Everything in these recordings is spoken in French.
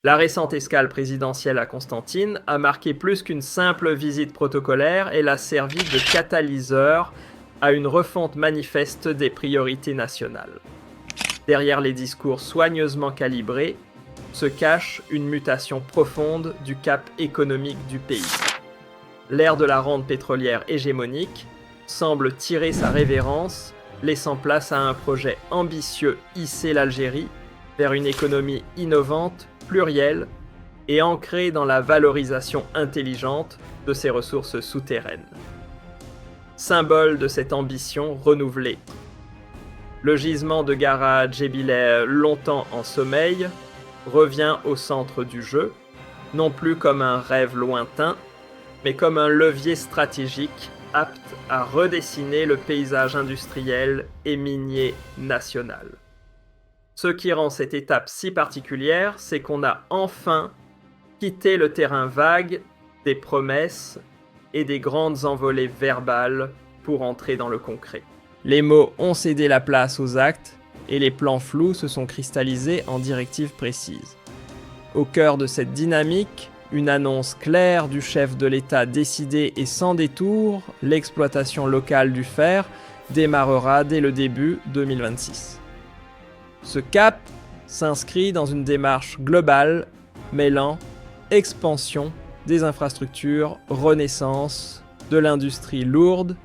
La récente escale présidentielle à Constantine a marqué plus qu'une simple visite protocolaire, elle a servi de catalyseur à une refonte manifeste des priorités nationales. Derrière les discours soigneusement calibrés se cache une mutation profonde du cap économique du pays. L'ère de la rente pétrolière hégémonique semble tirer sa révérence, laissant place à un projet ambitieux hisser l'Algérie vers une économie innovante, plurielle et ancrée dans la valorisation intelligente de ses ressources souterraines. Symbole de cette ambition renouvelée, le gisement de Gara Djebileh, longtemps en sommeil, revient au centre du jeu, non plus comme un rêve lointain, mais comme un levier stratégique apte à redessiner le paysage industriel et minier national. Ce qui rend cette étape si particulière, c'est qu'on a enfin quitté le terrain vague des promesses et des grandes envolées verbales pour entrer dans le concret. Les mots ont cédé la place aux actes et les plans flous se sont cristallisés en directives précises. Au cœur de cette dynamique, une annonce claire du chef de l'État décidé et sans détour, l'exploitation locale du fer démarrera dès le début 2026. Ce cap s'inscrit dans une démarche globale mêlant expansion des infrastructures, renaissance de l'industrie lourde,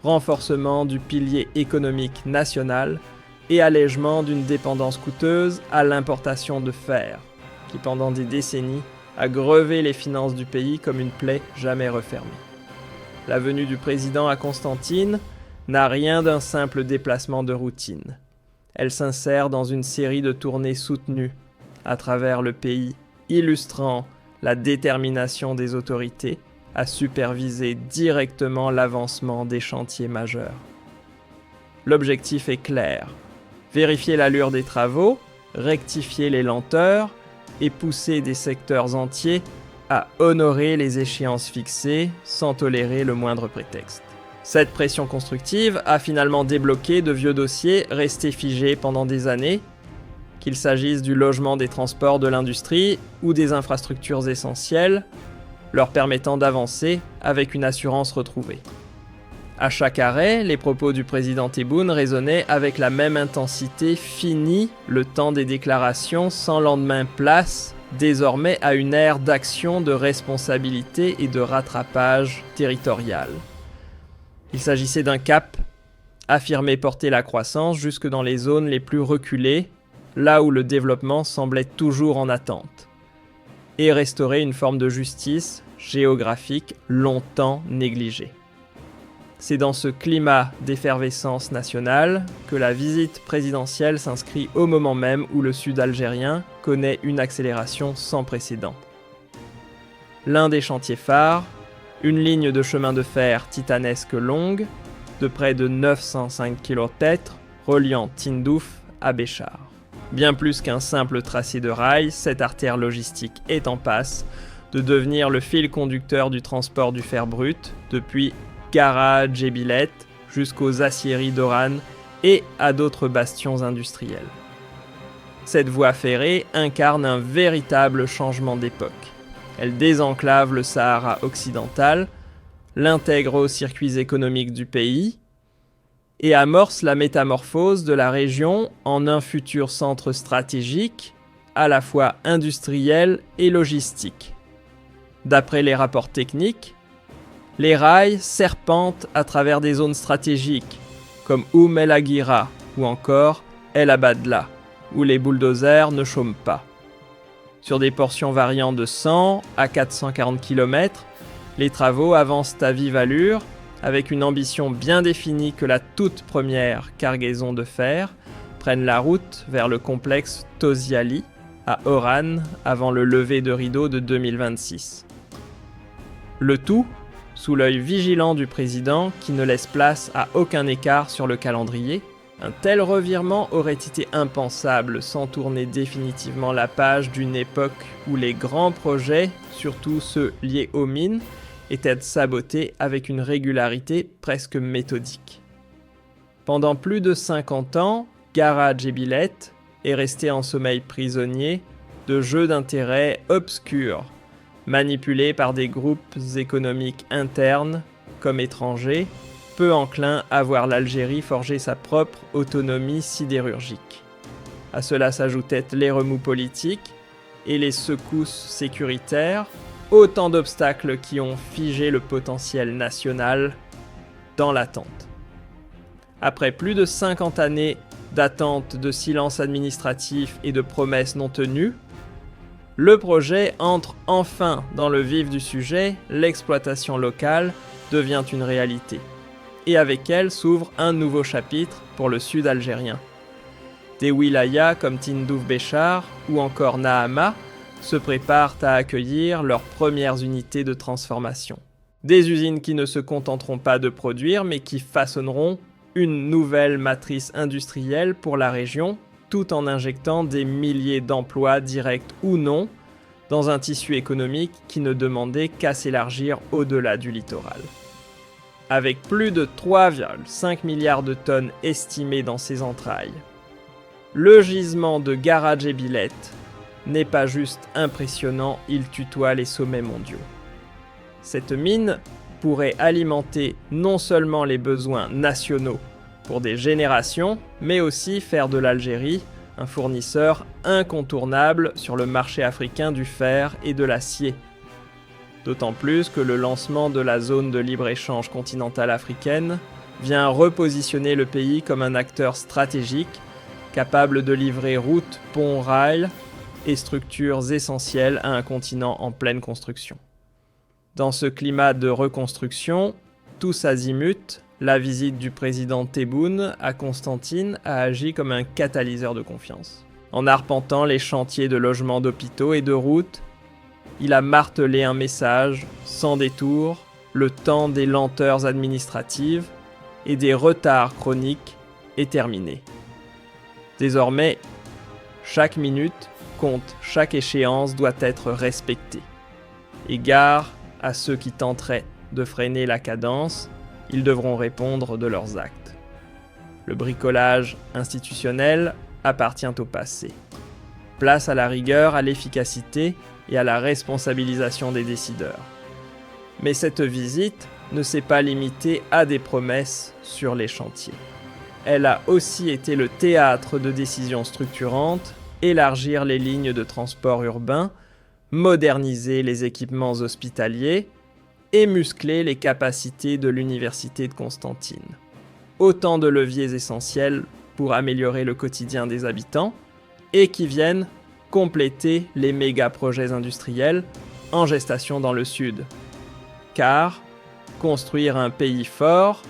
renforcement du pilier économique national et allègement d'une dépendance coûteuse à l'importation de fer, qui pendant des décennies a grevé les finances du pays comme une plaie jamais refermée. La venue du président à Constantine n'a rien d'un simple déplacement de routine. Elle s'insère dans une série de tournées soutenues à travers le pays, illustrant la détermination des autorités à superviser directement l'avancement des chantiers majeurs. L'objectif est clair, vérifier l'allure des travaux, rectifier les lenteurs et pousser des secteurs entiers à honorer les échéances fixées sans tolérer le moindre prétexte. Cette pression constructive a finalement débloqué de vieux dossiers restés figés pendant des années, qu'il s'agisse du logement, des transports, de l'industrie ou des infrastructures essentielles, leur permettant d'avancer avec une assurance retrouvée. À chaque arrêt, les propos du président Tebboune résonnaient avec la même intensité. Fini le temps des déclarations sans lendemain, place désormais à une ère d'action, de responsabilité et de rattrapage territorial. Il s'agissait d'un cap affirmé porter la croissance jusque dans les zones les plus reculées, là où le développement semblait toujours en attente, et restaurer une forme de justice géographique longtemps négligée. C'est dans ce climat d'effervescence nationale que la visite présidentielle s'inscrit au moment même où le sud algérien connaît une accélération sans précédent. L'un des chantiers phares, une ligne de chemin de fer titanesque longue, de près de 905 km, reliant Tindouf à Béchar. Bien plus qu'un simple tracé de rail, cette artère logistique est en passe de devenir le fil conducteur du transport du fer brut, depuis Gara Djebileh jusqu'aux aciéries d'Oran et à d'autres bastions industriels. Cette voie ferrée incarne un véritable changement d'époque. Elle désenclave le Sahara occidental, l'intègre aux circuits économiques du pays et amorce la métamorphose de la région en un futur centre stratégique, à la fois industriel et logistique. D'après les rapports techniques, les rails serpentent à travers des zones stratégiques, comme El Aguira ou encore El Abadla, où les bulldozers ne chôment pas. Sur des portions variant de 100 à 440 km, les travaux avancent à vive allure, avec une ambition bien définie que la toute première cargaison de fer prenne la route vers le complexe Toziali, à Oran, avant le lever de rideau de 2026. Le tout sous l'œil vigilant du président qui ne laisse place à aucun écart sur le calendrier. Un tel revirement aurait été impensable sans tourner définitivement la page d'une époque où les grands projets, surtout ceux liés aux mines, étaient sabotés avec une régularité presque méthodique. Pendant plus de 50 ans, Gara Djebileh est resté en sommeil prisonnier de jeux d'intérêts obscurs, manipulés par des groupes économiques internes comme étrangers, peu enclins à voir l'Algérie forger sa propre autonomie sidérurgique. À cela s'ajoutaient les remous politiques et les secousses sécuritaires, autant d'obstacles qui ont figé le potentiel national dans l'attente. Après plus de 50 années d'attente, de silence administratif et de promesses non tenues, le projet entre enfin dans le vif du sujet, l'exploitation locale devient une réalité. Et avec elle s'ouvre un nouveau chapitre pour le sud algérien. Des wilayas comme Tindouf Béchar ou encore Nahama se préparent à accueillir leurs premières unités de transformation. Des usines qui ne se contenteront pas de produire, mais qui façonneront une nouvelle matrice industrielle pour la région, tout en injectant des milliers d'emplois directs ou non dans un tissu économique qui ne demandait qu'à s'élargir au-delà du littoral. Avec plus de 3,5 milliards de tonnes estimées dans ses entrailles, le gisement de Garage et Billette n'est pas juste impressionnant, il tutoie les sommets mondiaux. Cette mine pourrait alimenter non seulement les besoins nationaux pour des générations, mais aussi faire de l'Algérie un fournisseur incontournable sur le marché africain du fer et de l'acier. D'autant plus que le lancement de la zone de libre-échange continentale africaine vient repositionner le pays comme un acteur stratégique capable de livrer routes, ponts, rails et structures essentielles à un continent en pleine construction. Dans ce climat de reconstruction, tous azimuts, la visite du président Tebboune à Constantine a agi comme un catalyseur de confiance. En arpentant les chantiers de logements d'hôpitaux et de routes, il a martelé un message, sans détour, le temps des lenteurs administratives et des retards chroniques est terminé. Désormais, chaque minute compte, chaque échéance doit être respectée. Égard à ceux qui tenteraient de freiner la cadence, ils devront répondre de leurs actes. Le bricolage institutionnel appartient au passé. Place à la rigueur, à l'efficacité et à la responsabilisation des décideurs. Mais cette visite ne s'est pas limitée à des promesses sur les chantiers. Elle a aussi été le théâtre de décisions structurantes, élargir les lignes de transport urbain, moderniser les équipements hospitaliers et muscler les capacités de l'université de Constantine. Autant de leviers essentiels pour améliorer le quotidien des habitants et qui viennent compléter les méga-projets industriels en gestation dans le sud. Car construire un pays fort,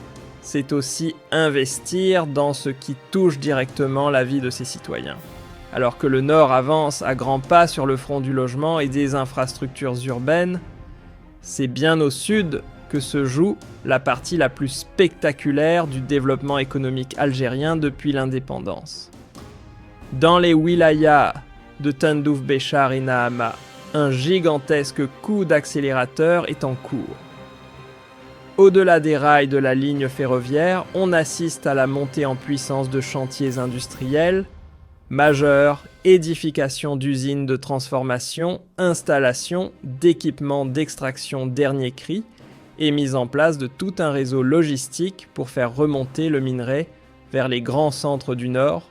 c'est aussi investir dans ce qui touche directement la vie de ses citoyens. Alors que le Nord avance à grands pas sur le front du logement et des infrastructures urbaines, c'est bien au Sud que se joue la partie la plus spectaculaire du développement économique algérien depuis l'indépendance. Dans les wilayas de Tindouf Béchar et Nahama, un gigantesque coup d'accélérateur est en cours. Au-delà des rails de la ligne ferroviaire, on assiste à la montée en puissance de chantiers industriels majeurs, édification d'usines de transformation, installation d'équipements d'extraction dernier cri et mise en place de tout un réseau logistique pour faire remonter le minerai vers les grands centres du Nord.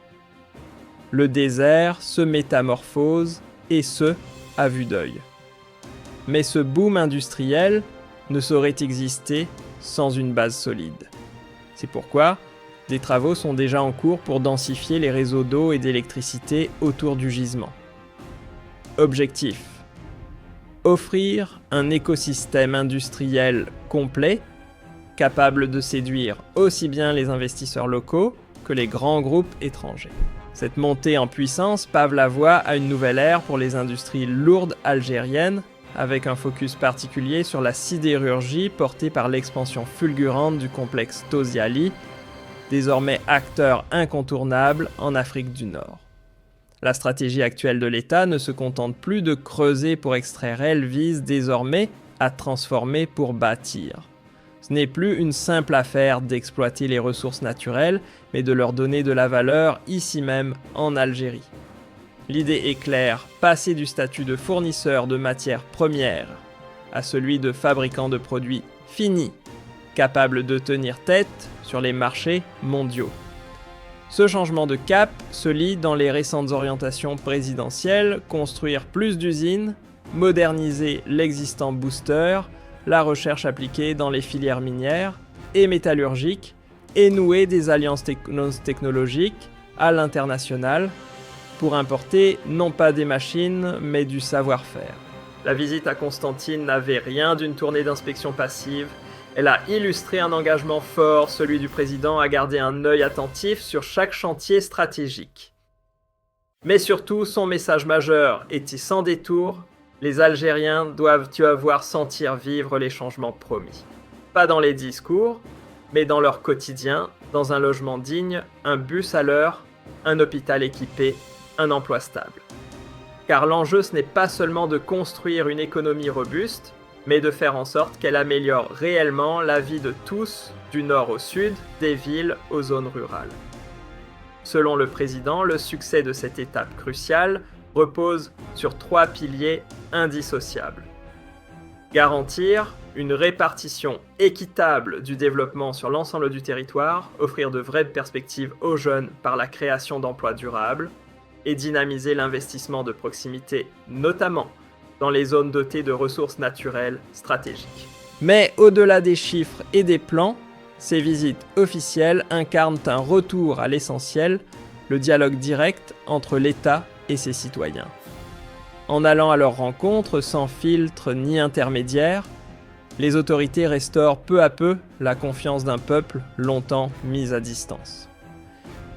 Le désert se métamorphose et ce, à vue d'œil. Mais ce boom industriel ne saurait exister sans une base solide. C'est pourquoi des travaux sont déjà en cours pour densifier les réseaux d'eau et d'électricité autour du gisement. Objectif : offrir un écosystème industriel complet, capable de séduire aussi bien les investisseurs locaux que les grands groupes étrangers. Cette montée en puissance pave la voie à une nouvelle ère pour les industries lourdes algériennes, avec un focus particulier sur la sidérurgie portée par l'expansion fulgurante du complexe Tosiali, désormais acteur incontournable en Afrique du Nord. La stratégie actuelle de l'État ne se contente plus de creuser pour extraire, elle vise désormais à transformer pour bâtir. Ce n'est plus une simple affaire d'exploiter les ressources naturelles, mais de leur donner de la valeur ici même en Algérie. L'idée est claire, passer du statut de fournisseur de matières premières à celui de fabricant de produits finis, capable de tenir tête sur les marchés mondiaux. Ce changement de cap se lit dans les récentes orientations présidentielles, construire plus d'usines, moderniser l'existant booster, la recherche appliquée dans les filières minières et métallurgiques, et nouer des alliances technologiques à l'international pour importer non pas des machines, mais du savoir-faire. La visite à Constantine n'avait rien d'une tournée d'inspection passive. Elle a illustré un engagement fort, celui du président à garder un œil attentif sur chaque chantier stratégique. Mais surtout, son message majeur était sans détour: les Algériens doivent voir sentir vivre les changements promis. Pas dans les discours, mais dans leur quotidien, dans un logement digne, un bus à l'heure, un hôpital équipé, un emploi stable. Car l'enjeu, ce n'est pas seulement de construire une économie robuste, mais de faire en sorte qu'elle améliore réellement la vie de tous, du nord au sud, des villes aux zones rurales. Selon le président, le succès de cette étape cruciale repose sur 3 piliers indissociables. Garantir une répartition équitable du développement sur l'ensemble du territoire, offrir de vraies perspectives aux jeunes par la création d'emplois durables, et dynamiser l'investissement de proximité, notamment dans les zones dotées de ressources naturelles stratégiques. Mais au-delà des chiffres et des plans, ces visites officielles incarnent un retour à l'essentiel, le dialogue direct entre l'État et ses citoyens. En allant à leur rencontre sans filtre ni intermédiaire, les autorités restaurent peu à peu la confiance d'un peuple longtemps mis à distance.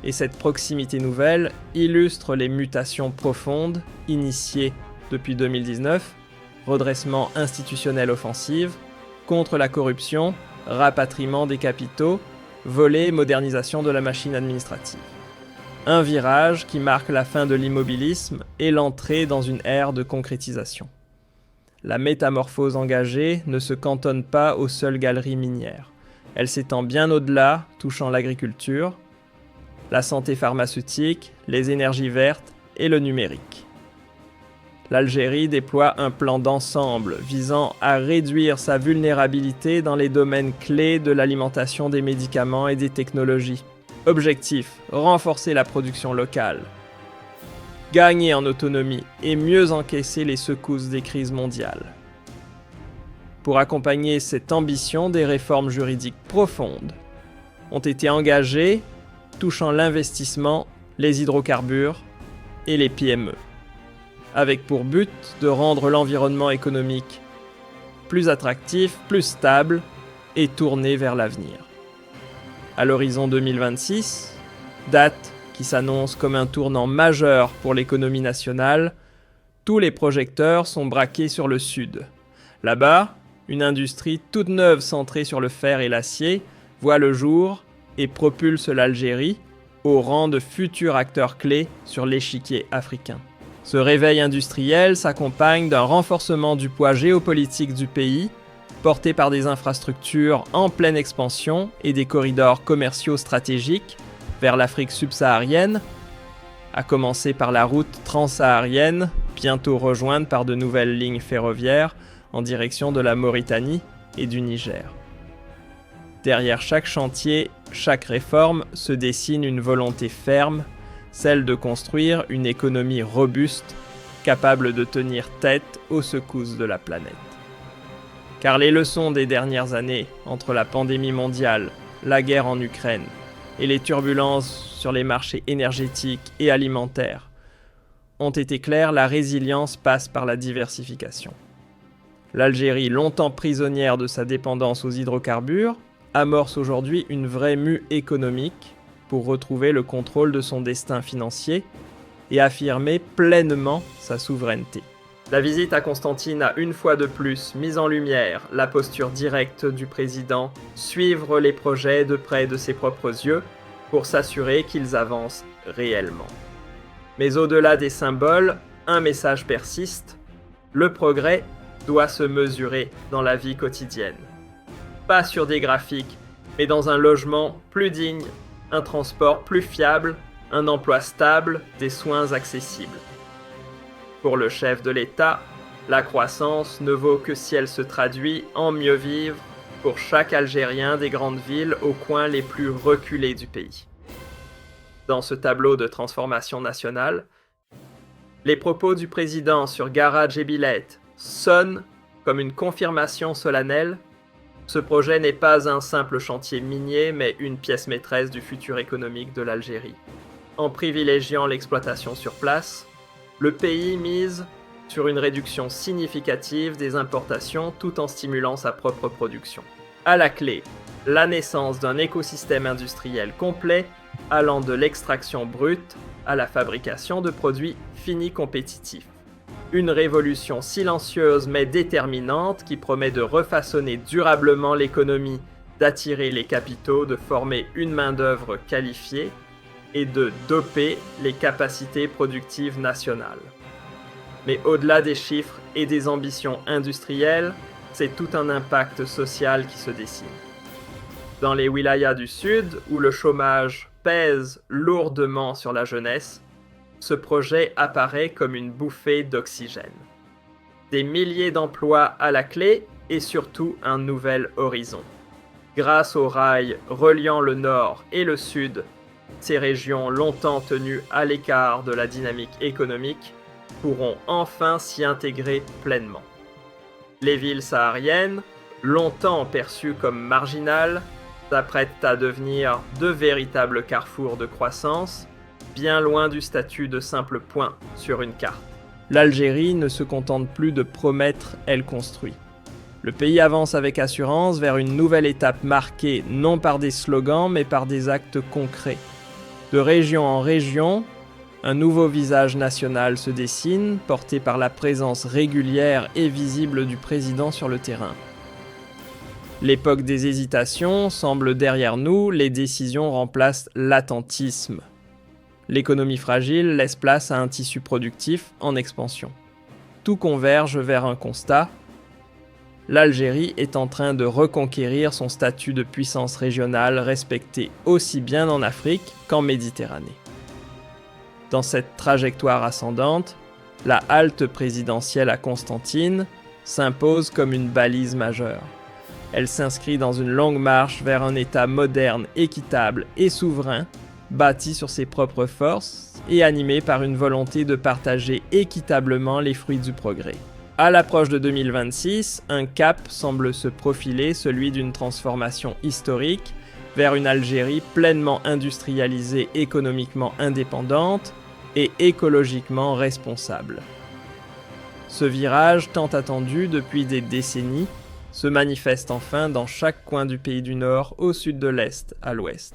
Et cette proximité nouvelle illustre les mutations profondes initiées depuis 2019, redressement institutionnel offensif, contre la corruption, rapatriement des capitaux, volet et modernisation de la machine administrative. Un virage qui marque la fin de l'immobilisme et l'entrée dans une ère de concrétisation. La métamorphose engagée ne se cantonne pas aux seules galeries minières. Elle s'étend bien au-delà, touchant l'agriculture, la santé pharmaceutique, les énergies vertes et le numérique. L'Algérie déploie un plan d'ensemble visant à réduire sa vulnérabilité dans les domaines clés de l'alimentation, des médicaments et des technologies. Objectif: renforcer la production locale, gagner en autonomie et mieux encaisser les secousses des crises mondiales. Pour accompagner cette ambition, des réformes juridiques profondes ont été engagées, touchant l'investissement, les hydrocarbures et les PME, avec pour but de rendre l'environnement économique plus attractif, plus stable et tourné vers l'avenir. À l'horizon 2026, date qui s'annonce comme un tournant majeur pour l'économie nationale, tous les projecteurs sont braqués sur le sud. Là-bas, une industrie toute neuve centrée sur le fer et l'acier voit le jour et propulse l'Algérie au rang de futur acteur clé sur l'échiquier africain. Ce réveil industriel s'accompagne d'un renforcement du poids géopolitique du pays, porté par des infrastructures en pleine expansion et des corridors commerciaux stratégiques vers l'Afrique subsaharienne, à commencer par la route transsaharienne, bientôt rejointe par de nouvelles lignes ferroviaires en direction de la Mauritanie et du Niger. Derrière chaque chantier, chaque réforme se dessine une volonté ferme, celle de construire une économie robuste, capable de tenir tête aux secousses de la planète. Car les leçons des dernières années, entre la pandémie mondiale, la guerre en Ukraine et les turbulences sur les marchés énergétiques et alimentaires, ont été claires: la résilience passe par la diversification. L'Algérie, longtemps prisonnière de sa dépendance aux hydrocarbures, amorce aujourd'hui une vraie mue économique pour retrouver le contrôle de son destin financier et affirmer pleinement sa souveraineté. La visite à Constantine a une fois de plus mis en lumière la posture directe du président, suivre les projets de près de ses propres yeux pour s'assurer qu'ils avancent réellement. Mais au-delà des symboles, un message persiste: le progrès doit se mesurer dans la vie quotidienne. Pas sur des graphiques, mais dans un logement plus digne, un transport plus fiable, un emploi stable, des soins accessibles. Pour le chef de l'État, la croissance ne vaut que si elle se traduit en mieux vivre pour chaque Algérien des grandes villes aux coins les plus reculés du pays. Dans ce tableau de transformation nationale, les propos du président sur Garage et Billette sonnent comme une confirmation solennelle. Ce projet n'est pas un simple chantier minier, mais une pièce maîtresse du futur économique de l'Algérie. En privilégiant l'exploitation sur place, le pays mise sur une réduction significative des importations tout en stimulant sa propre production. À la clé, la naissance d'un écosystème industriel complet allant de l'extraction brute à la fabrication de produits finis compétitifs. Une révolution silencieuse mais déterminante qui promet de refaçonner durablement l'économie, d'attirer les capitaux, de former une main-d'œuvre qualifiée et de doper les capacités productives nationales. Mais au-delà des chiffres et des ambitions industrielles, c'est tout un impact social qui se dessine. Dans les wilayas du sud, où le chômage pèse lourdement sur la jeunesse, ce projet apparaît comme une bouffée d'oxygène. Des milliers d'emplois à la clé et surtout un nouvel horizon. Grâce aux rails reliant le nord et le sud, ces régions longtemps tenues à l'écart de la dynamique économique pourront enfin s'y intégrer pleinement. Les villes sahariennes, longtemps perçues comme marginales, s'apprêtent à devenir de véritables carrefours de croissance, bien loin du statut de simple point sur une carte. L'Algérie ne se contente plus de promettre, elle construit. Le pays avance avec assurance vers une nouvelle étape marquée non par des slogans mais par des actes concrets. De région en région, un nouveau visage national se dessine, porté par la présence régulière et visible du président sur le terrain. L'époque des hésitations semble derrière nous, les décisions remplacent l'attentisme. L'économie fragile laisse place à un tissu productif en expansion. Tout converge vers un constat. L'Algérie est en train de reconquérir son statut de puissance régionale respecté aussi bien en Afrique qu'en Méditerranée. Dans cette trajectoire ascendante, la halte présidentielle à Constantine s'impose comme une balise majeure. Elle s'inscrit dans une longue marche vers un État moderne, équitable et souverain, bâti sur ses propres forces et animé par une volonté de partager équitablement les fruits du progrès. À l'approche de 2026, un cap semble se profiler, celui d'une transformation historique vers une Algérie pleinement industrialisée, économiquement indépendante et écologiquement responsable. Ce virage tant attendu depuis des décennies se manifeste enfin dans chaque coin du pays du Nord, au sud de l'Est, à l'Ouest.